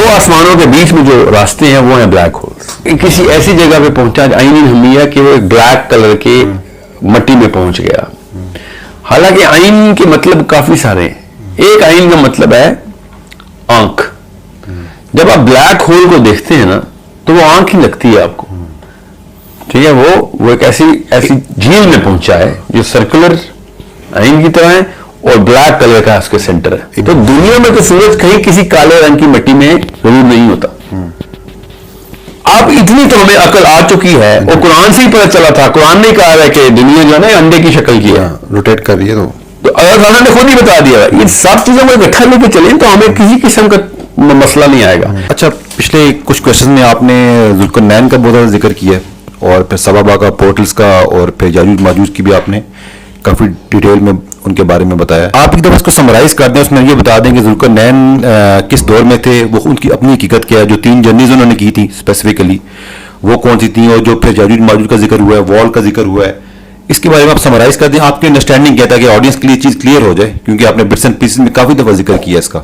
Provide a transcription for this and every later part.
آسمانوں کے بیچ میں جو راستے ہیں وہ ہیں بلیک ہولز. کسی ایسی جگہ پہ پہنچا عین ہمیہ کہ وہ ایک بلیک کلر کے مٹی میں پہنچ گیا. حالانکہ عین کے مطلب کافی سارے ہیں. ایک عین کا مطلب ہے آنکھ. جب آپ بلیک ہول کو دیکھتے ہیں نا تو وہ آنکھ ہی لگتی ہے آپ کو. ٹھیک ہے, وہ ایک ایسی جھیل میں پہنچا ہے جو سرکولر عین کی طرح ہے اور بلیک کلر کا اس کے سینٹر ہے. تو دنیا میں تو سورج کہیں کسی کالے رنگ کی مٹی میں ضرور نہیں ہوتا. اب اتنی تو ہمیں عقل آ چکی ہے, اور قرآن سے ہی پتہ چلا تھا. قرآن نے کہا ہے کہ دنیا جو ہے نا انڈے کی شکل کی ہے, روٹیٹ کر رہی ہے. تو اللہ تعالیٰ نے خود ہی بتا دیا ہے. ان سب چیزوں کو اکٹھا لے کے چلیں تو ہمیں کسی قسم کا مسئلہ نہیں آئے گا. اچھا, پچھلے کچھ کوشچن میں آپ نے ذوالقرنین کا بہت زیادہ ذکر کیا ہے, اور پھر سبا کا, پورٹلز کا, اور پھر یاجوج ماجوج کی بھی آپ نے کافی ڈیٹیل میں ان کے بارے میں بتایا. آپ ایک دفعہ اس کو سمرائز کر دیں, اس میں یہ بتا دیں کہ ذوالقرنین کس دور میں تھے, وہ ان کی اپنی حقیقت کیا ہے, جو 3 جرنیز انہوں نے کی تھی اسپیسیفکلی وہ کون سی تھیں, اور جو پھر یاجوج ماجوج کا ذکر ہوا ہے, وال کا ذکر ہوا ہے, اس کے بارے میں آپ سمرائز کر دیں. آپ کی انڈرسٹینڈنگ کیا تھا کہ آڈینس کے لیے چیز کلیئر ہو جائے, کیونکہ آپ نے بٹس اینڈ پیسز میں کافی دفعہ ذکر کیا اس کا.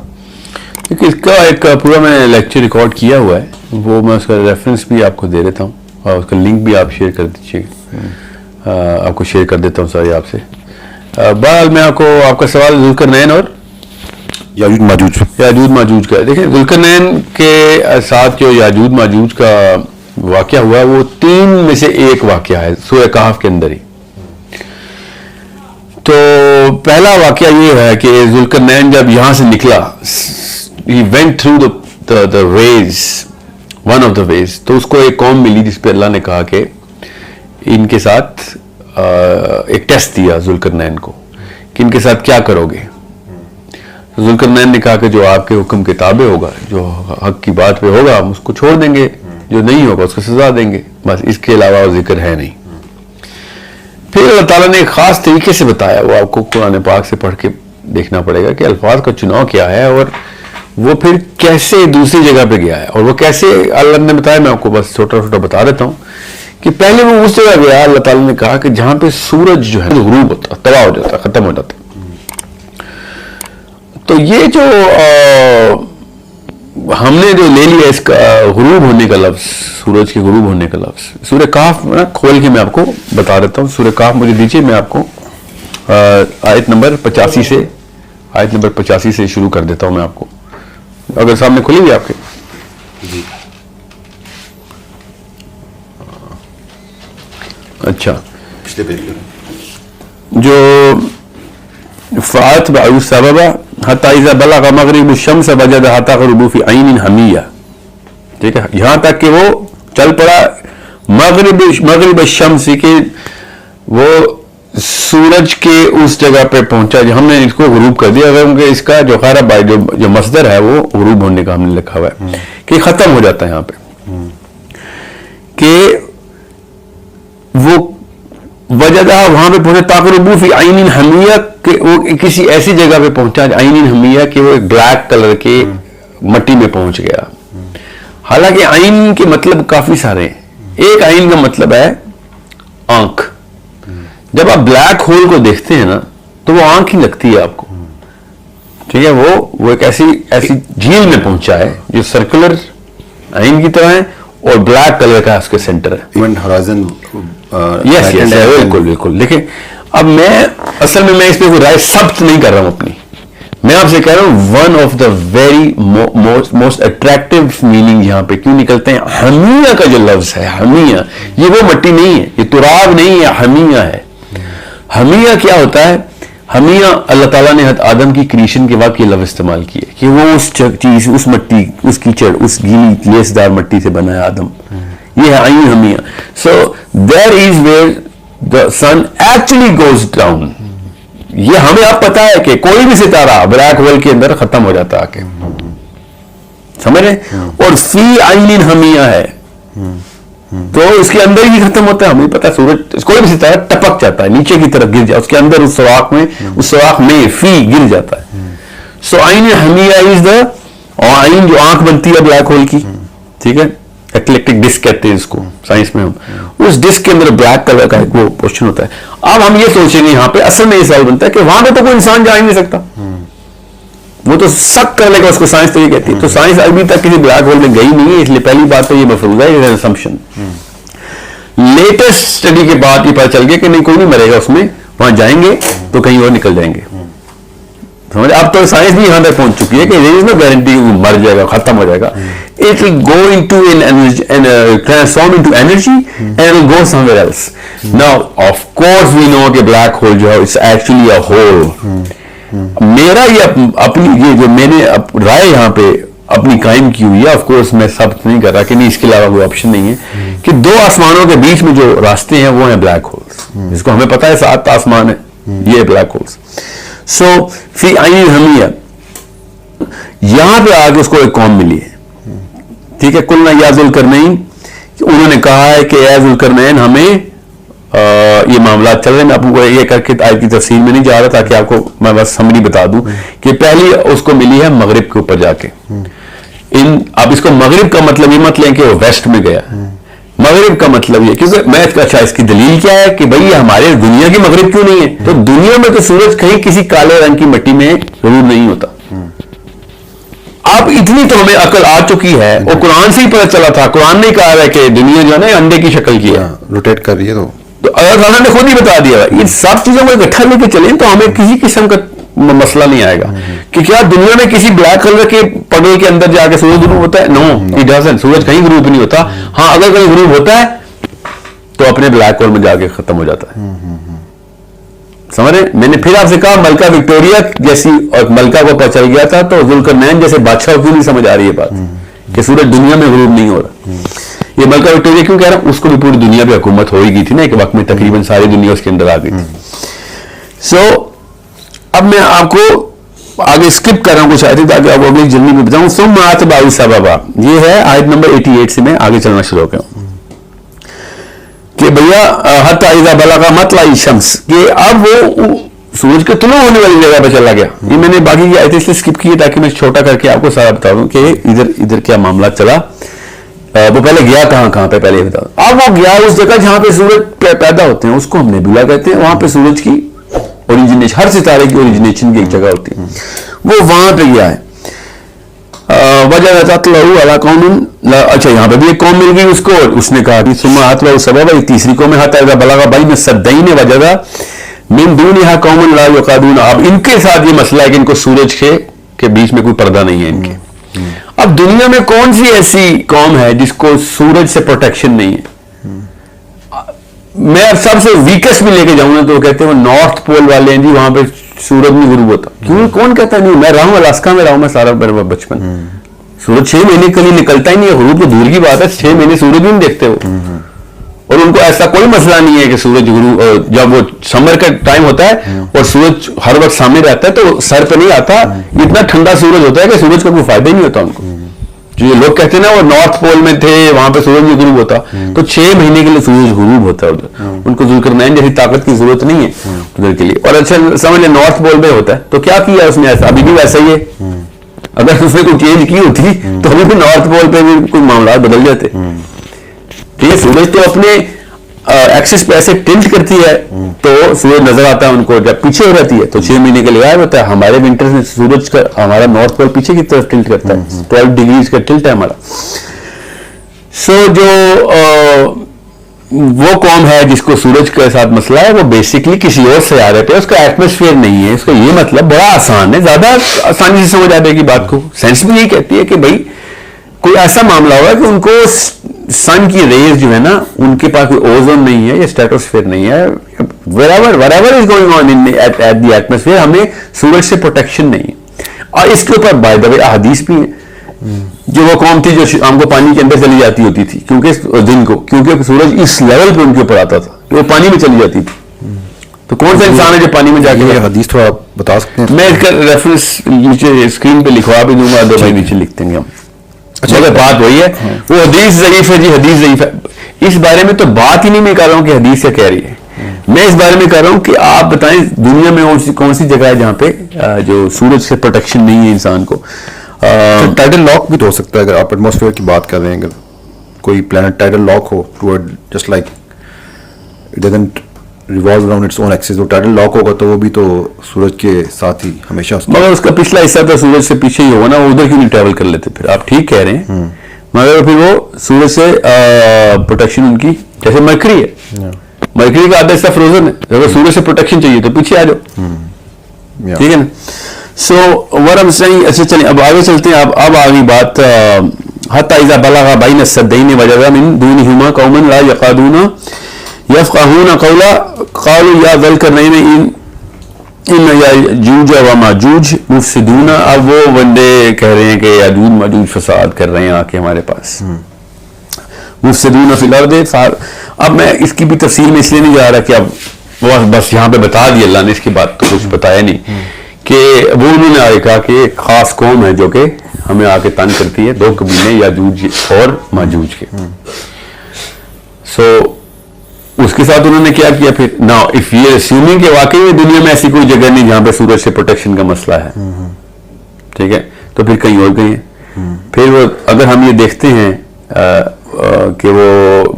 اس کا ایک پورا میں نے لیکچر ریکارڈ کیا ہوا ہے, وہ میں اس کا ریفرنس بھی آپ کو دے دیتا ہوں, اور اس کا لنک بھی آپ شیئر کر دیجیے, آپ کو شیئر کر دیتا ہوں ساری آپ سے. بہرحال میں آپ کا سوال ذوالقرنین اور یاجوج ماجوج کا. دیکھیں, ذوالقرنین کے ساتھ جو یاجوج ماجوج کا واقعہ ہوا وہ 3 میں سے ایک واقعہ ہے سورہ کہف کے اندر ہی. تو پہلا واقعہ یہ ہے کہ ذوالقرنین جب یہاں سے نکلا, he went through the ways, one of the ways, تو اس کو ایک قوم ملی جس پہ اللہ نے کہا کہ ان کے ساتھ ایک ٹیسٹ دیا ذوالقرنین کو کہ ان کے ساتھ کیا کرو گے. ذوالقرنین نے کہا کہ جو آپ کے حکم کے تابع ہوگا, جو حق کی بات پہ ہوگا ہم اس کو چھوڑ دیں گے, جو نہیں ہوگا اس کو سزا دیں گے, بس اس کے علاوہ وہ ذکر ہے نہیں. پھر اللہ تعالیٰ نے ایک خاص طریقے سے بتایا, وہ آپ کو قرآن پاک سے پڑھ کے دیکھنا پڑے گا کہ الفاظ کا چناؤ کیا ہے, اور وہ پھر کیسے دوسری جگہ پہ گیا ہے, اور وہ کیسے اللہ نے بتایا. میں آپ کو بس چھوٹا چھوٹا بتا دیتا ہوں کہ پہلے وہ اس جگہ گیا, اللہ تعالیٰ نے کہا کہ جہاں پہ سورج جو ہے غروب ہوتا, تباہ ہو جاتا, ختم ہو جاتا. تو یہ جو ہم نے جو لے لیا اس کا غروب ہونے کا لفظ, سورج کے غروب ہونے کا لفظ, سورہ کہف کھول کے میں آپ کو بتا دیتا ہوں. سورہ کہف مجھے دیجیے, میں آپ کو آیت نمبر 85 سے شروع کر دیتا ہوں. میں آپ کو, اگر سامنے کھلی ہوئی آپ کے, اچھا, جو فَأَتْبَعُوا السَّبَبَ حَتَّى إِذَا بَلَغَ مَغْرِبَ الشَّمْسِ وَجَدَهَا تَغْرُبُ فِي عَيْنٍ حَمِيَّةٍ. ٹھیک ہے, یہاں تک کہ وہ چل پڑا مغرب الشمس, کہ وہ سورج کے اس جگہ پہ پہنچا جو ہم نے اس کو غروب کر دیا. اگر اس کا جو خیر جو مصدر ہے وہ غروب ہونے کا ہم نے لکھا ہوا ہے کہ ختم ہو جاتا ہے یہاں پہ, کہ وہ وجدہ وہاں پہ پہنچا تقربو فی عین حمیہ, کہ وہ کسی ایسی جگہ پہ پہنچا عین حمیہ کہ وہ ایک بلیک کلر کے مٹی میں پہنچ گیا. حالانکہ عین کے مطلب کافی سارے ہیں. ایک عین کا مطلب ہے آنکھ. جب آپ بلیک ہول کو دیکھتے ہیں نا تو وہ آنکھ ہی لگتی ہے آپ کو. ٹھیک ہے, وہ ایک ایسی جھیل میں پہنچا ہے جو سرکولر عین کی طرح ہے اور بلیک کلر کا اس کے سینٹر ہے. ایونٹ ہرائزن, یس بالکل. دیکھیں, اب میں اصل میں اس پہ کوئی رائے ثبت نہیں کر رہا ہوں اپنی, میں آپ سے کہہ رہا ہوں one of the very most attractive meaning یہاں پہ کیوں نکلتے ہیں. حمیہ کا جو لفظ ہے, حمیہ, یہ وہ مٹی نہیں ہے, یہ تراب نہیں ہے, حمیہ ہے. حمیہ کیا ہوتا ہے؟ حمیہ اللہ تعالیٰ نے آدم کی کریشن کے وقت یہ لفظ استعمال کیا کہ وہ اس چیز, اس مٹی, اس کیچڑ, اس گیلی لیسدار مٹی سے بنا ہے آدم. یہ ہے عین حمیہ. So there is where the sun actually goes down. یہ ہمیں اب پتا ہے کہ کوئی بھی ستارہ بلیک ہول کے اندر ختم ہو جاتا ہے آ کے, سمجھ رہے, اور فی عین حمیہ ہے تو اس کے اندر ہی ختم ہوتا ہے. ہمیں پتا ہے سورج, کوئی بھی ستارہ ٹپک جاتا ہے نیچے کی طرف, گر جاتا ہے اس کے اندر, اس سوراخ میں فی گر جاتا ہے. سو عین حمیہ از دا, اور عین جو آنکھ بنتی ہے بلیک ہول کی, ٹھیک ہے, ایکلیکٹک ڈسک کہتے ہیں اس کو سائنس میں, ہم اس ڈسک کے اندر بلیک کلر کا ایک وہ پورشن ہوتا ہے. اب ہم یہ سوچیں گے یہاں پہ, اصل میں یہ سوال بنتا ہے کہ وہاں پہ تو کوئی انسان جا ہی نہیں سکتا, وہ تو سک کر لے گا اس کو, سائنس تو یہ کہتی ہے. تو سائنس ابھی تک کسی بلیک ہول میں گئی نہیں ہے, اس لیے پہلی بات تو یہ مفروض ہے, یہ اسمپشن. لیٹسٹ اسٹڈی کے بعد یہ پتہ چل گیا کہ نہیں کوئی نہیں مرے گا اس میں, وہاں جائیں گے تو کہیں اور نکل جائیں گے. سمجھ, اب تو سائنس بھی یہاں تک پہنچ چکی ہے کہ there is no guarantee وہ مر جائے گا, ختم ہو جائے گا. It will go into transform into energy and it will go somewhere else. Now of course we know کہ black hole جو ہے it's actually a hole. میرا یہ اپنی یہ جو میں نے رائے یہاں پہ اپنی قائم کی ہوئی ہے, آف کورس میں ثابت نہیں کر رہا کہ نہیں اس کے علاوہ کوئی آپشن نہیں ہے, کہ دو آسمانوں کے بیچ میں جو راستے ہیں وہ ہیں بلیک ہولز, جس کو ہمیں پتہ ہے 7 آسمان ہے, یہ بلیک ہولز. سو فی عین ہمیہ یہاں پہ آگے اس کو ایک قوم ملی ہے, ٹھیک ہے, قلنا یا ذوالقرنین, انہوں نے کہا ہے کہ اے ذوالقرنین ہمیں یہ معاملات چل رہے ہیں. میں آپ کو یہ کر کے آیت کی تفصیل میں نہیں جا رہا تاکہ آپ کو میں بس سمری بتا دوں کہ پہلی اس کو ملی ہے مغرب کے اوپر جا کے. اب اس کو مغرب کا مطلب یہ مت لیں کہ وہ ویسٹ میں گیا, مغرب کا مطلب یہ, کیونکہ میں اچھا اس کی دلیل کیا ہے کہ بھئی ہمارے دنیا کی مغرب کیوں نہیں ہے, تو دنیا میں تو سورج کہیں کسی کالے رنگ کی مٹی میں ضرور نہیں ہوتا. اب اتنی تو ہمیں عقل آ چکی ہے, اور قرآن سے ہی پتہ چلا تھا, قرآن نے کہا ہے کہ دنیا جو ہے نا انڈے کی شکل کی ہے, روٹیٹ کر رہی ہے. تو اللہ تعالیٰ نے خود ہی بتا دیا, ان سب چیزوں کو اکٹھا لے کے چلیں تو ہمیں کسی قسم کا مسئلہ نہیں آئے گا کہ کیا دنیا میں کسی بلیک کلر کے پگڑے کے اندر جا کے سورج غروب ہوتا ہے. نو اٹ ڈزنٹ, سورج کہیں غروب نہیں ہوتا. ہاں اگر کہیں غروب ہوتا ہے تو اپنے بلیک ہول میں جا کے ختم ہو جاتا ہے. سمجھ رہے, میں نے پھر آپ سے کہا ملکہ وکٹوریا جیسی اور ملکہ کو پتہ چل گیا تھا, تو ذوالقرنین جیسے بادشاہ کیوں نہیں سمجھ آ رہی ہے بات کہ سورج دنیا میں غروب نہیں ہو رہا. یہ ملکہ وکٹوریا کیوں کہہ رہا ہوں, اس کو بھی پوری دنیا پہ حکومت ہو ہی گئی تھی نا ایک وقت میں, تقریباً ساری دنیا اس کے اندر آ گئی تھی. سو اب میں آپ کو آگے اسکپ کر رہا ہوں کچھ آیتیں تاکہ آپ اگلی جلدی میں بتاؤں. ثم اتبعوا سببا, یہ ہے آیت نمبر 88 سے میں آگے چلنا شروع کروں کہ بھیا حتی اذا بلغ مطلع الشمس, کہ اب وہ سورج کے طلوع ہونے والی جگہ پہ چلا گیا. یہ میں نے باقی کی آیتیں اس لیے اسکپ کی ہے تاکہ میں چھوٹا کر کے آپ کو سارا بتا دوں کہ ادھر کیا معاملات چلا. وہ پہلے گیا کہاں پہ پہلے بتا دوں. اب وہ گیا اس جگہ جہاں پہ سورج پیدا ہوتے ہیں, اس کو ہم نیبولا کہتے ہیں. وہاں پہ سورج کی اوریجنیشن, ہر ستارے کی اوریجنیشن کی ایک جگہ ہوتی ہے, وہ وہاں پہ گیا ہے. وجہ تطلع علی قوم, اچھا یہاں پہ بھی ایک قوم مل گئی اس کو, اور اس نے کہا کہ ثم اتبعوا سببا, تیسری قوم ہے حتی اذا بلغ بین السدین وجد من دونها قوم لا یقادون. اب ان کے ساتھ یہ مسئلہ ہے کہ ان کو سورج کے بیچ میں کوئی پردہ نہیں ہے ان کے. اب دنیا میں کون سی ایسی قوم ہے جس کو سورج سے پروٹیکشن نہیں ہے؟ میں اب سب سے ویکسٹ بھی لے کے جاؤں گا تو وہ کہتے ہیں وہ نارتھ پول والے ہیں جی, وہاں پہ سورج نہیں غروب ہوتا. کیوں, کون کہتا ہے؟ نہیں, میں رہا ہوں الاسکا میں رہا ہوں میں سارا بچپن, سورج 6 مہینے کے لیے نکلتا ہی نہیں ہے, غروب تو دور کی بات ہے, 6 مہینے سورج بھی نہیں دیکھتے وہ. اور ان کو ایسا کوئی مسئلہ نہیں ہے کہ سورج غروب, جب وہ سمر کا ٹائم ہوتا ہے اور سورج ہر وقت سامنے رہتا ہے تو سر پہ نہیں آتا, اتنا ٹھنڈا سورج ہوتا ہے کہ سورج کا کوئی فائدہ ہی نہیں ہوتا ان کو. جو یہ لوگ کہتے ہیں نا وہ نارتھ پول میں تھے وہاں پہ سورج نہیں غروب ہوتا, تو 6 مہینے کے لیے سورج غروب ہوتا ہے ادھر. ان کو ذوالقرنین جیسی طاقت کی ضرورت نہیں ہے ادھر کے لیے. اور اچھا سمجھ لیں نارتھ پول میں ہوتا ہے, تو کیا کیا اس نے ایسا, ابھی بھی ویسا ہی ہے. اگر اس نے کوئی چینج کی ہوتی تو ابھی بھی نارتھ پول پہ بھی کوئی معاملات بدل جاتے. ٹھیک ہے, سورج تو اپنے ایکسس پہ ایسے ٹلٹ کرتی ہے تو سورج نظر آتا ہے ان کو, جب پیچھے ہو جاتی ہے تو 6 مہینے کے لیے غائب ہوتا ہے. ہمارے ونٹر میں سورج کا ہمارا نارتھ پول پیچھے کی طرف ٹلٹ کرتا ہے, 12 ڈگریز کا ٹلٹ ہے ہمارا. سو جو وہ قوم ہے جس کو سورج کے ساتھ مسئلہ ہے وہ بیسکلی کسی اور سیارے پہ, اس کا ایٹماسفیئر نہیں ہے. اس کا یہ مطلب بڑا آسان ہے, زیادہ آسانی سے سمجھ آنے کی بات کو. سائنس بھی یہی کہتی ہے کہ بھائی کوئی ایسا معاملہ ہوگا کہ ان کو سن کی ریز جو ہے نا ان کے پاس کوئی اوزون نہیں ہے یا اسٹریٹوسفیئر نہیں ہے, wherever is going on at the atmosphere, ہمیں سورج سے پروٹیکشن نہیں ہے. اور اس کے اوپر بائی دا وے احادیث بھی ہیں. جو وہ قوم تھی جو شام کو پانی کے اندر چلی جاتی ہوتی تھی کیونکہ دن کو, کیونکہ سورج اس لیول پہ ان کے اوپر آتا تھا کہ وہ پانی میں چلی جاتی تھی. تو کون سا انسان ہے جو پانی میں جا کے, حدیث تھوڑا بتا سکتے ہیں؟ میں اس کا ریفرنس نیچے اسکرین پہ لکھوا بھی دوں گا, دو بھائی نیچے لکھ دیں گے ہم. اچھا بات وہی ہے, وہ حدیث ضعیف ہے جی, حدیث ضعیف ہے. اس بارے میں تو بات ہی نہیں میں کر رہا ہوں کہ حدیث کیا کہہ رہی ہے, میں اس بارے میں کر رہا ہوں کہ آپ بتائیں دنیا میں کون سی جگہ ہے جہاں پہ جو سورج سے پروٹیکشن نہیں ہے انسان کو. ٹائڈل لاک بھی تو ہو سکتا ہے اگر آپ ایٹماسفیئر کی بات کر رہے ہیں, اگر کوئی پلانٹ ٹائڈل لاک ہو toward just like it doesn't revolves around its own axis. وہ ٹائٹل لاک ہوگا تو وہ بھی تو سورج کے ساتھ ہی ہمیشہ مگر اس کا پچھلا حصہ تو سورج سے پیچھے ہی ہوگا نا, وہ ادھر کیوں نہیں ٹریول کر لیتے پھر؟ آپ ٹھیک کہہ رہے ہیں, مگر پھر وہ سورج سے پروٹیکشن ان کی, جیسے مرکری ہے, مرکری کا آدھا حصہ فروزن ہے, اگر سورج سے پروٹیکشن چاہیے تو پیچھے آ جاؤ, ٹھیک ہے نا. سو ور ہم صحیح. اچھا چلیں اب آگے چلتے ہیں. اب آ گئی بات حتی اذا بلغ بین السدین وجد من دونہما قوما لا یقادون یفقہون قولا قالوا یا ذا القرنین ان یاجوج و ماجوج مفسدون. اب وہ بندے کہہ رہے ہیں کہ یاجوج ماجوج فساد کر رہے ہیں آ کے ہمارے پاس, مفسدون فی الارض. اب میں اس کی بھی تفصیل میں اس لیے نہیں جا رہا کہ اب بس یہاں پہ بتا دیا اللہ نے, اس کی بات تو کچھ بتایا نہیں کہ وہ انہوں نے آگے کہا کہ ایک خاص قوم ہے جو کہ ہمیں آ کے تنگ کرتی ہے, دو قبیلے یاجوج اور ماجوج کے. سو اس کے ساتھ انہوں نے کیا کیا پھر نا اف یہ اسیومنگ کہ واقعی میں دنیا میں ایسی کوئی جگہ نہیں جہاں پہ سورج سے پروٹیکشن کا مسئلہ ہے, ٹھیک ہے, تو پھر کہیں اور گئی ہیں. پھر وہ اگر ہم یہ دیکھتے ہیں کہ وہ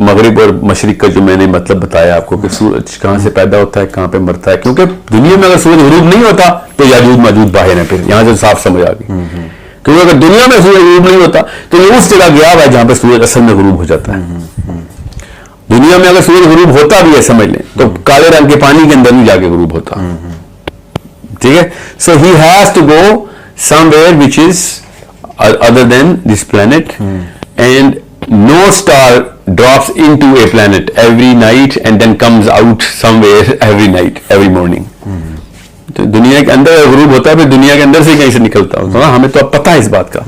مغرب اور مشرق کا جو میں نے مطلب بتایا آپ کو کہ سورج کہاں سے پیدا ہوتا ہے کہاں پہ مرتا ہے, کیونکہ دنیا میں اگر سورج غروب نہیں ہوتا تو یاجوج ماجوج باہر ہیں. پھر یہاں سے صاف سمجھ آ گئی, کیونکہ اگر دنیا میں سورج غروب نہیں ہوتا تو یہ اس جگہ گیا ہوا ہے جہاں پہ سورج اصل میں غروب ہو جاتا ہے. دنیا میں اگر سورج غروب ہوتا بھی ہے سمجھ لیں تو کالے رنگ کے پانی کے اندر نہیں جا کے غروب ہوتا, ٹھیک ہے. So he has to go somewhere which is other than this planet, and no star drops into a planet every night and then comes out somewhere every night, every morning. تو دنیا کے اندر غروب ہوتا ہے پھر دنیا کے اندر سے کہیں سے نکلتا ہوتا ہے, ہمیں تو اب پتہ ہے اس بات کا.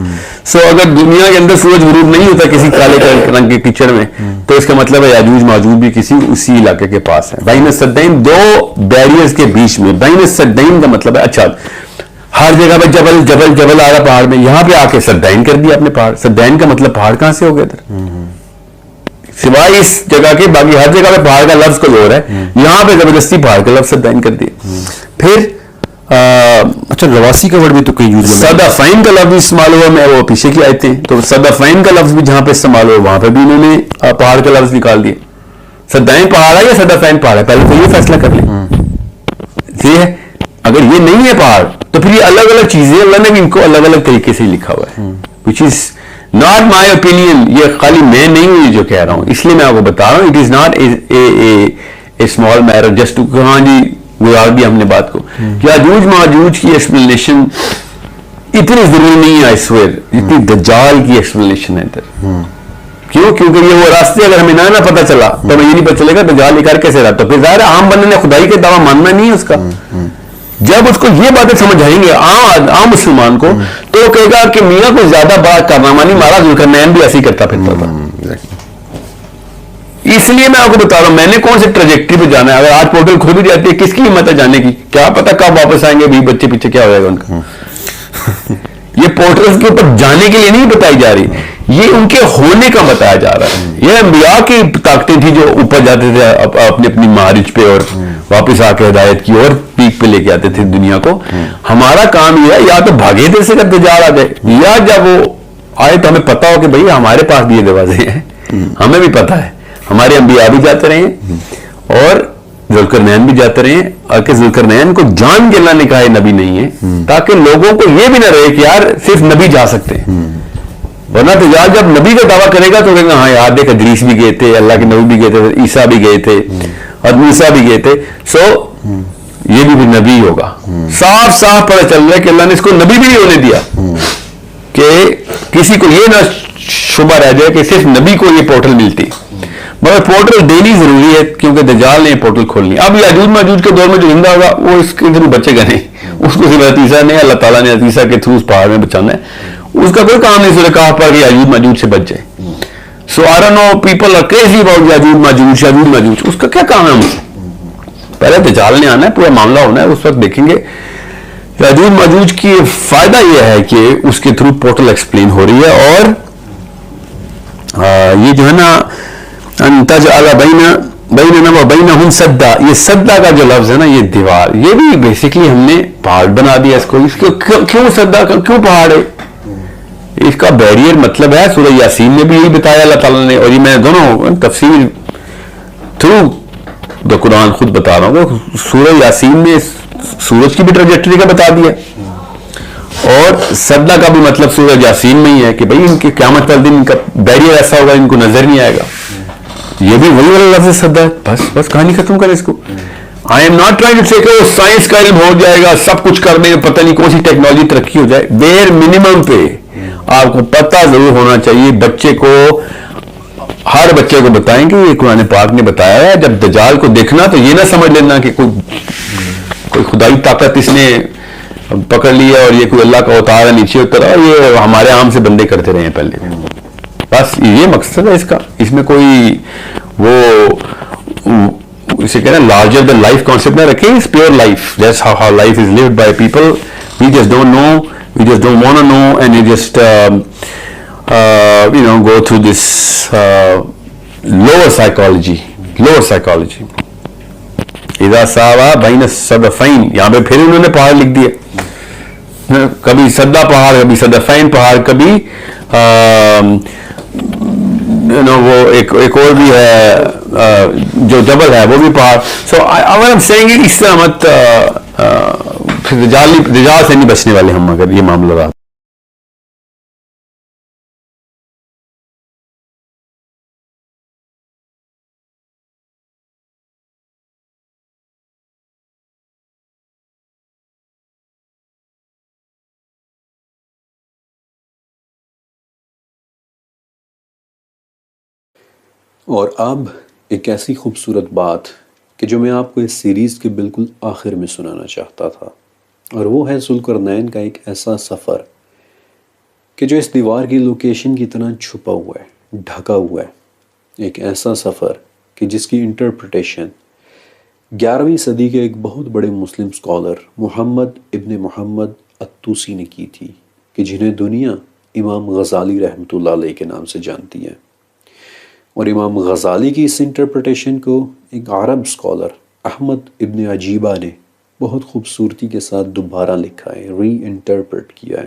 سو اگر دنیا کے اندر سورج غروب نہیں ہوتا کسی کالے رنگ کے کیچڑ میں تو اس کا مطلب ہے یاجوج ماجوج بھی کسی اسی علاقے کے پاس ہے. بین السدین, دو بیریئرز کے بیچ میں. بین السدین کا مطلب ہے اچھا ہر جگہ پہ جبل جبل جبل آ رہا پہاڑ میں, یہاں پہ آ کے سدین کر دیا اپنے پہاڑ. سدین کا مطلب پہاڑ کہاں سے ہو گیا ادھر, سوائے اس جگہ کے باقی ہر جگہ پہ پہاڑ کا لفظ کوئی اور ہے, یہاں پہ زبردستی پہاڑ کا لفظ سدین کر دیا. پھر اچھا رواسی کا ورڈ بھی تو کہیں یوز ہے, صدفین کا لفظ استعمال ہوا, میں وہ پیچھے کی آیتیں تو صدفین کا لفظ بھی جہاں پہ استعمال ہوا وہاں پہ بھی انہوں نے پہاڑ کا لفظ نکال دیا. سدین پہاڑ ہے یا صدفین پہاڑ ہے, پہلے تو یہ فیصلہ کر لیں, ٹھیک ہے. اگر یہ نہیں ہے پہاڑ تو پھر یہ الگ الگ چیزیں اللہ نے بھی ان کو الگ الگ طریقے سے لکھا ہوا ہے, which is not my opinion. یہ خالی میں نہیں ہوں جو کہہ رہا ہوں, اس لیے میں آپ کو بتا رہا ہوں. it is not a small matter just to ہاں جی گزار دیا ہم نے بات کو. یاجوج ماجوج کی ایکسپلینیشن اتنی ضروری نہیں ہے I swear جتنی دجال کی ایکسپلینیشن ہے ادھر. کیوں؟ کیونکہ یہ وہ راستے اگر ہمیں نہ پتہ چلا تو ہمیں یہ نہیں پتہ چلے گا دجال یہ کر کیسے رہا. تو پھر ظاہر عام بندے نے خدائی کے دعویٰ ماننا نہیں ہے اس کا. جب اس کو یہ باتیں سمجھ آئیں گے عام مسلمان کو تو وہ کہے گا کہ میاں کو زیادہ بڑا کارنامہ نہیں مارا, ذوالقرنین بھی ایسے ہی کرتا پھرتا تھا. اس لیے میں آپ کو بتا رہا ہوں میں نے کون سے ٹریجیکٹری پہ جانا ہے. اگر آج پورٹل کھل بھی جاتی ہے کس کی ہمت ہے جانے کی, کیا پتا کب واپس آئیں گے, بھی بچے پیچھے کیا ہو جائے گا ان کا. یہ پورٹل کے اوپر جانے کے لیے نہیں بتائی جا رہی, یہ ان کے ہونے کا بتایا جا رہا ہے. یہ انبیاء کی طاقتیں تھی جو اوپر جاتے تھے اپنی اپنی معارج پہ اور واپس آ کے ہدایت کی اور پیک پہ لے کے آتے تھے دنیا کو. ہمارا کام یہ ہے یا تو بھاگے دل سے دجال آ جائے, یا جب وہ آئے تو ہمیں پتا ہو کہ بھائی ہمارے پاس بھی یہ دروازے ہیں, ہمیں بھی پتا ہے, ہمارے انبیاء بھی جاتے رہے ہیں اور ذوالقرنین بھی جاتے رہے ہیں, اور کہ ذوالقرنین کو جان کے اللہ نے کہا نبی نہیں ہے تاکہ لوگوں کو یہ بھی نہ رہے کہ یار صرف نبی جا سکتے ہیں. ورنہ دجال جب نبی کا دعویٰ کرے گا تو کہے گا ہاں یار دیکھ ادریس بھی گئے تھے, اللہ کے نبی بھی گئے تھے, عیسیٰ بھی گئے تھے اور موسیٰ بھی گئے تھے, سو یہ بھی نبی ہوگا. صاف صاف پتہ چل رہا ہے کہ اللہ نے اس کو نبی بھی نہیں ہونے دیا کہ کسی کو یہ نہ شبہ رہ جائے کہ صرف نبی کو یہ پورٹل ملتی. مگر پورٹل دینی ضروری ہے کیونکہ دجال نے یہ پورٹل کھولنی. اب یاجوج ماجوج کے دور میں جو زندہ ہوگا وہ اس کے ذریعے بچے گا نہیں, اس کو صرف عیسیٰ نے اللہ تعالیٰ نے عیسیٰ کے تھرو اس پہاڑ میں بچانا ہے. اس کا کوئی کام نہیں سورہ کہف پر کہ یاجوج ماجوج سے بچ جائے. So I don't know people are crazy about یاجوج ماجوج, اس کا کیا کام ہے ہم سے. پہلے دجال نے آنا ہے, پورا معاملہ ہونا ہے, اس وقت دیکھیں گے. یاجوج ماجوج کی فائدہ یہ ہے کہ اس کے تھرو پورٹل ایکسپلین ہو رہی ہے, اور یہ جو ہے نا تجعل بیننا و بینہم سدا, یہ سدا کا جو لفظ ہے نا یہ دیوار, یہ بھی بیسکلی ہم نے پہاڑ بنا دیا اس کو. اس کو کیوں سدا, کیوں پہاڑ ہے, اس کا بیریئر مطلب ہے سورہ یاسین میں بھی یہی بتایا اللہ تعالیٰ نے, اور یہ میں دونوں تفسیر تھرو جو قرآن خود بتا رہا ہوں، وہ سورہ یاسین میں سورج کی بھی ٹریجیکٹری کا بتا دیا، اور سدا کا بھی مطلب سورہ یاسین میں ہی ہے کہ بھائی ان کے قیامت والے دن ان کا بیریئر ایسا ہوگا ان کو نظر نہیں آئے گا. یہ بھی وہی والا لفظ سدا ہے. بس کہانی ختم کرے اس کو. I am not trying to say کہ وہ سائنس کا علم ہو جائے گا، سب کچھ کر دیں، پتہ نہیں کون سی ٹیکنالوجی ترقی ہو جائے. بیر منیمم پہ آپ کو پتہ ضرور ہونا چاہیے. بچے کو، ہر بچے کو بتائیں کہ یہ قرآن پاک نے بتایا ہے. جب دجال کو دیکھنا تو یہ نہ سمجھ لینا کہ کوئی خدائی طاقت اس نے پکڑ لیا اور یہ کوئی اللہ کا اوتار ہے نیچے اترا، یہ ہمارے عام سے بندے کرتے رہے ہیں پہلے. بس یہ مقصد ہے اس کا. اس میں کوئی وہ اسے کہنا لارجر دین لائف کانسیپٹ نہ رکھیں. اس pure life, that's how life is lived by people. We just don't know, we just don't want to know, and we just go through this lower psychology. اذا ساوا بین الصدفین، یہاں پہ پھر انہوں نے پہاڑ لکھ دیے. کبھی سدا پہاڑ، کبھی صدفین پہاڑ، کبھی وہ ایک اور بھی ہے جو جبل ہے وہ بھی پہاڑ. سو اگر ہم سینگ اس طرح مت، دجال سے نہیں بچنے والے ہم اگر یہ معاملہ رہا. اور اب ایک ایسی خوبصورت بات کہ جو میں آپ کو اس سیریز کے بالکل آخر میں سنانا چاہتا تھا، اور وہ ہے ذوالقرنین کا ایک ایسا سفر کہ جو اس دیوار کی لوکیشن کی طرح چھپا ہوا ہے، ڈھکا ہوا ہے. ایک ایسا سفر کہ جس کی انٹرپریٹیشن 11ویں صدی کے ایک بہت بڑے مسلم اسکالر محمد ابن محمد الطوسی نے کی تھی، کہ جنہیں دنیا امام غزالی رحمۃ اللہ علیہ کے نام سے جانتی ہے. اور امام غزالی کی اس انٹرپریٹیشن کو ایک عرب اسکالر احمد ابن عجیبہ نے بہت خوبصورتی کے ساتھ دوبارہ لکھا ہے، ری انٹرپریٹ کیا ہے.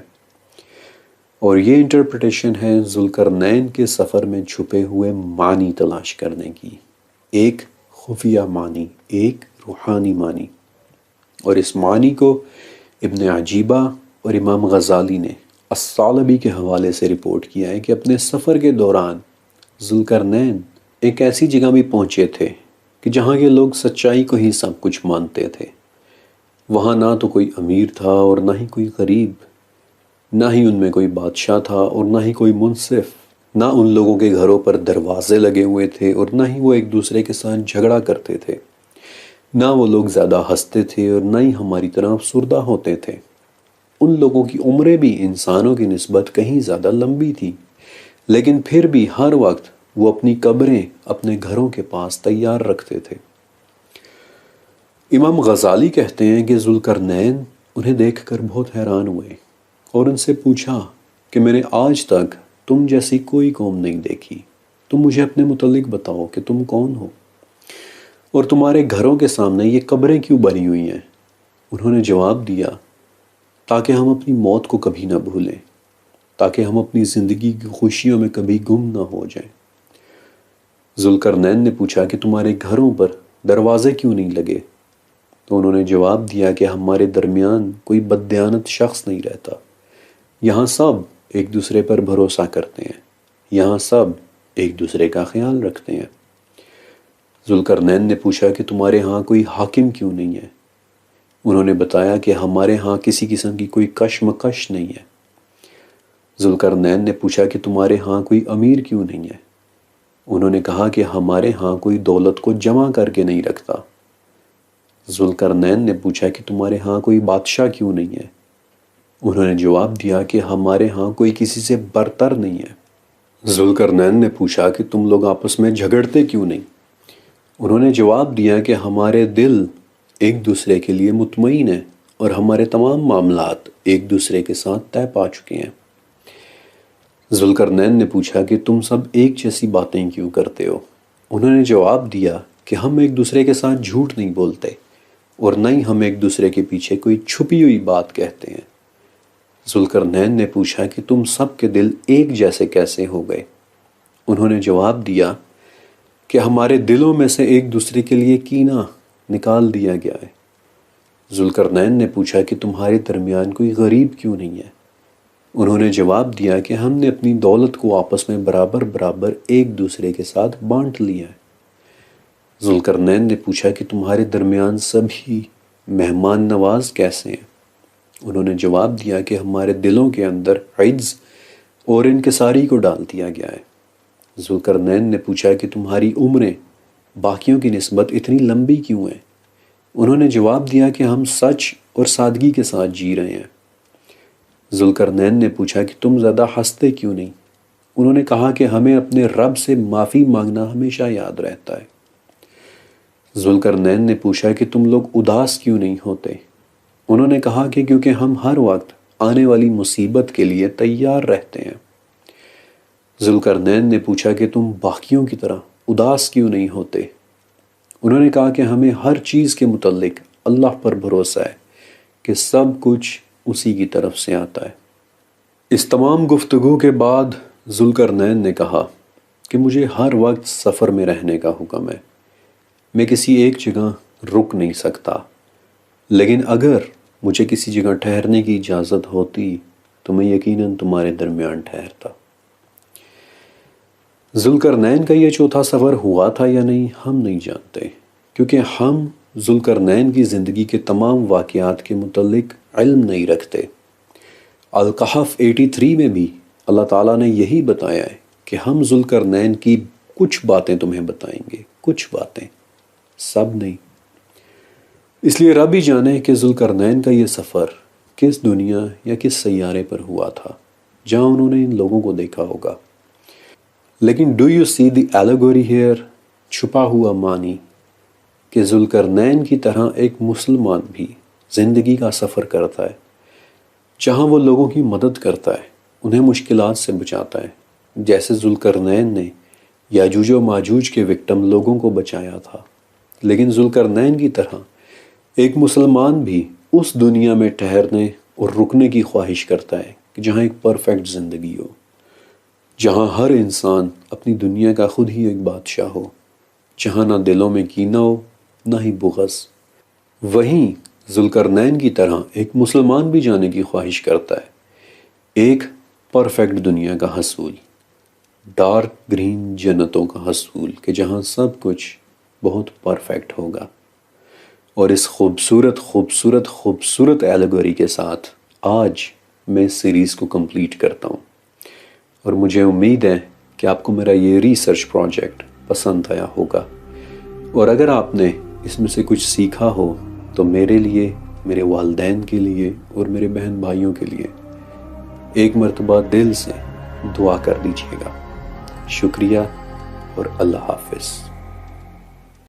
اور یہ انٹرپریٹیشن ہے ذوالقرنین کے سفر میں چھپے ہوئے معنی تلاش کرنے کی. ایک خفیہ معنی، ایک روحانی معنی. اور اس معنی کو ابن عجیبہ اور امام غزالی نے الثعلبی کے حوالے سے رپورٹ کیا ہے کہ اپنے سفر کے دوران ذوالقرنین ایک ایسی جگہ بھی پہنچے تھے کہ جہاں کے لوگ سچائی کو ہی سب کچھ مانتے تھے. وہاں نہ تو کوئی امیر تھا اور نہ ہی کوئی غریب، نہ ہی ان میں کوئی بادشاہ تھا اور نہ ہی کوئی منصف. نہ ان لوگوں کے گھروں پر دروازے لگے ہوئے تھے اور نہ ہی وہ ایک دوسرے کے ساتھ جھگڑا کرتے تھے. نہ وہ لوگ زیادہ ہنستے تھے اور نہ ہی ہماری طرح افسردہ ہوتے تھے. ان لوگوں کی عمریں بھی انسانوں کی نسبت کہیں زیادہ لمبی تھی، لیکن پھر بھی ہر وقت وہ اپنی قبریں اپنے گھروں کے پاس تیار رکھتے تھے. امام غزالی کہتے ہیں کہ ذوالقرنین انہیں دیکھ کر بہت حیران ہوئے اور ان سے پوچھا کہ میں نے آج تک تم جیسی کوئی قوم نہیں دیکھی. تم مجھے اپنے متعلق بتاؤ کہ تم کون ہو، اور تمہارے گھروں کے سامنے یہ قبریں کیوں بنی ہوئی ہیں؟ انہوں نے جواب دیا، تاکہ ہم اپنی موت کو کبھی نہ بھولیں، تاکہ ہم اپنی زندگی کی خوشیوں میں کبھی گم نہ ہو جائیں. ذوالقرنین نے پوچھا کہ تمہارے گھروں پر دروازے کیوں نہیں لگے؟ تو انہوں نے جواب دیا کہ ہمارے درمیان کوئی بددیانت شخص نہیں رہتا. یہاں سب ایک دوسرے پر بھروسہ کرتے ہیں، یہاں سب ایک دوسرے کا خیال رکھتے ہیں. ذوالقرنین نے پوچھا کہ تمہارے ہاں کوئی حاکم کیوں نہیں ہے؟ انہوں نے بتایا کہ ہمارے ہاں کسی قسم کی کوئی کشمکش نہیں ہے. ذوالقرنین نے پوچھا کہ تمہارے ہاں کوئی امیر کیوں نہیں ہے؟ انہوں نے کہا کہ ہمارے ہاں کوئی دولت کو جمع کر کے نہیں رکھتا. ذوالقرنین نے پوچھا کہ تمہارے ہاں کوئی بادشاہ کیوں نہیں ہے؟ انہوں نے جواب دیا کہ ہمارے ہاں کوئی کسی سے برتر نہیں ہے. ذوالقرنین نے پوچھا کہ تم لوگ آپس میں جھگڑتے کیوں نہیں؟ انہوں نے جواب دیا کہ ہمارے دل ایک دوسرے کے لیے مطمئن ہیں اور ہمارے تمام معاملات ایک دوسرے کے ساتھ طے پا چکے ہیں. ذوالقرنین نے پوچھا کہ تم سب ایک جیسی باتیں کیوں کرتے ہو؟ انہوں نے جواب دیا کہ ہم ایک دوسرے کے ساتھ جھوٹ نہیں بولتے اور نہ ہی ہم ایک دوسرے کے پیچھے کوئی چھپی ہوئی بات کہتے ہیں. ذوالقرنین نے پوچھا کہ تم سب کے دل ایک جیسے کیسے ہو گئے؟ انہوں نے جواب دیا کہ ہمارے دلوں میں سے ایک دوسرے کے لیے کینہ نکال دیا گیا ہے۔ ذوالقرنین نے پوچھا کہ تمہارے درمیان کوئی غریب کیوں نہیں ہے؟ انہوں نے جواب دیا کہ ہم نے اپنی دولت کو آپس میں برابر برابر ایک دوسرے کے ساتھ بانٹ لیا ہے۔ ذوالقرنین نے پوچھا کہ تمہارے درمیان سبھی مہمان نواز کیسے ہیں؟ انہوں نے جواب دیا کہ ہمارے دلوں کے اندر عجز اور انکساری کو ڈال دیا گیا ہے۔ ذوالقرنین نے پوچھا کہ تمہاری عمریں باقیوں کی نسبت اتنی لمبی کیوں ہیں؟ انہوں نے جواب دیا کہ ہم سچ اور سادگی کے ساتھ جی رہے ہیں۔ ذوالقرنین نے پوچھا کہ تم زیادہ ہنستے کیوں نہیں؟ انہوں نے کہا کہ ہمیں اپنے رب سے معافی مانگنا ہمیشہ یاد رہتا ہے۔ ذوالقرنین نے پوچھا کہ تم لوگ اداس کیوں نہیں ہوتے؟ انہوں نے کہا کہ کیونکہ ہم ہر وقت آنے والی مصیبت کے لیے تیار رہتے ہیں۔ ذوالقرنین نے پوچھا کہ تم باقیوں کی طرح اداس کیوں نہیں ہوتے؟ انہوں نے کہا کہ ہمیں ہر چیز کے متعلق اللہ پر بھروسہ ہے کہ سب کچھ اسی کی طرف سے آتا ہے۔ اس تمام گفتگو کے بعد ذوالقرنین نے کہا کہ مجھے ہر وقت سفر میں رہنے کا حکم ہے، میں کسی ایک جگہ رک نہیں سکتا، لیکن اگر مجھے کسی جگہ ٹھہرنے کی اجازت ہوتی تو میں یقیناً تمہارے درمیان ٹھہرتا۔ ذوالقرنین کا یہ چوتھا سفر ہوا تھا یا نہیں ہم نہیں جانتے، کیونکہ ہم ذوالقرنین کی زندگی کے تمام واقعات کے متعلق علم نہیں رکھتے۔ الکہف 83 میں بھی اللہ تعالیٰ نے یہی بتایا ہے کہ ہم ذوالقرنین کی کچھ باتیں تمہیں بتائیں گے، کچھ باتیں، سب نہیں۔ اس لیے رب ہی جانے کہ ذوالقرنین کا یہ سفر کس دنیا یا کس سیارے پر ہوا تھا جہاں انہوں نے ان لوگوں کو دیکھا ہوگا۔ لیکن do you see the allegory here, چھپا ہوا معنی کہ ذوالقرنین کی طرح ایک مسلمان بھی زندگی کا سفر کرتا ہے جہاں وہ لوگوں کی مدد کرتا ہے، انہیں مشکلات سے بچاتا ہے، جیسے ذوالقرنین نے یاجوج و ماجوج کے وکٹم لوگوں کو بچایا تھا۔ لیکن ذوالقرنین کی طرح ایک مسلمان بھی اس دنیا میں ٹھہرنے اور رکنے کی خواہش کرتا ہے کہ جہاں ایک پرفیکٹ زندگی ہو، جہاں ہر انسان اپنی دنیا کا خود ہی ایک بادشاہ ہو، جہاں نہ دلوں میں کینہ ہو نہ ہی بغض۔ وہیں ذوالقرنین کی طرح ایک مسلمان بھی جانے کی خواہش کرتا ہے ایک پرفیکٹ دنیا کا حصول، ڈارک گرین جنتوں کا حصول، کہ جہاں سب کچھ بہت پرفیکٹ ہوگا۔ اور اس خوبصورت خوبصورت خوبصورت ایلیگوری کے ساتھ آج میں اس سیریز کو کمپلیٹ کرتا ہوں، اور مجھے امید ہے کہ آپ کو میرا یہ ریسرچ پروجیکٹ پسند آیا ہوگا، اور اگر آپ نے اس میں سے کچھ سیکھا ہو تو میرے لیے، میرے والدین کے لیے اور میرے بہن بھائیوں کے لیے ایک مرتبہ دل سے دعا کر دیجیے گا۔ شکریہ اور اللہ حافظ۔